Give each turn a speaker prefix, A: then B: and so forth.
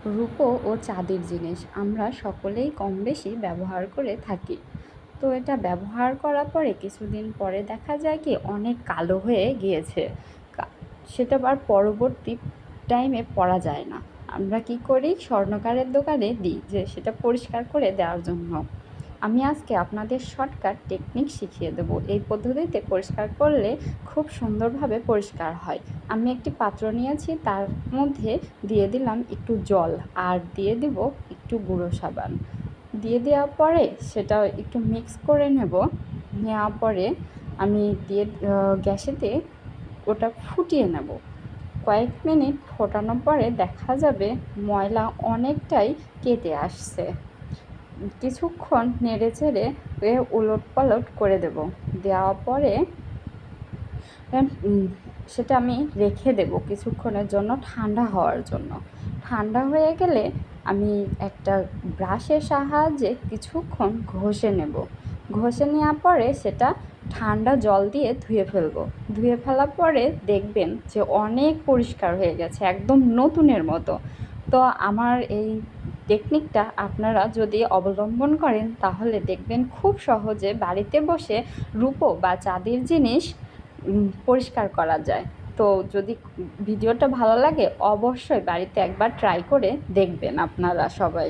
A: রূপো ও চাঁদির জিনিস আমরা সকলেই কম বেশি ব্যবহার করে থাকি। তো এটা ব্যবহার করার পরে কিছুদিন পরে দেখা যায় কি অনেক কালো হয়ে গিয়েছে। সেটা আবার পরবর্তী টাইমে পরা যায় না। আমরা কি করি, স্বর্ণকারের দোকানে দিই যে সেটা পরিষ্কার করে দেওয়ার জন্য। আমি আজকে আপনাদের শর্টকাট টেকনিক শিখিয়ে দেবো। এই পদ্ধতিতে পরিষ্কার করলে খুব সুন্দরভাবে পরিষ্কার হয়। আমি একটি পাত্র নিয়েছি, তার মধ্যে দিয়ে দিলাম একটু জল আর দিয়ে দিব একটু গুঁড়ো সাবান। দিয়ে দেওয়ার পরে সেটা একটু মিক্স করে নেওয়ার পরে আমি গ্যাসেতে ওটা ফুটিয়ে নেব। কয়েক মিনিট ফোটানোর পরে দেখা যাবে ময়লা অনেকটাই কেটে আসছে। কিছুক্ষণ নেড়ে চেড়ে উলট পালট করে দেওয়ার পরে সেটা আমি রেখে দেব কিছুক্ষণের জন্য, ঠান্ডা হওয়ার জন্য। ঠান্ডা হয়ে গেলে আমি একটা ব্রাশের সাহায্যে কিছুক্ষণ ঘষে নেব। ঘষে নেওয়ার পরে সেটা ঠান্ডা জল দিয়ে ধুয়ে ফেলবো। ধুয়ে ফেলার পরে দেখবেন যে অনেক পরিষ্কার হয়ে গেছে, একদম নতুনের মতো। তো আমার এই টেকনিকটা আপনারা যদি অবলম্বন করেন তাহলে দেখবেন খুব সহজে বাড়িতে বসে রূপো বা চাঁদির জিনিস পরিষ্কার করা যায়। তো যদি ভিডিওটা ভালো লাগে অবশ্যই বাড়িতে একবার ট্রাই করে দেখবেন আপনারা সবাই।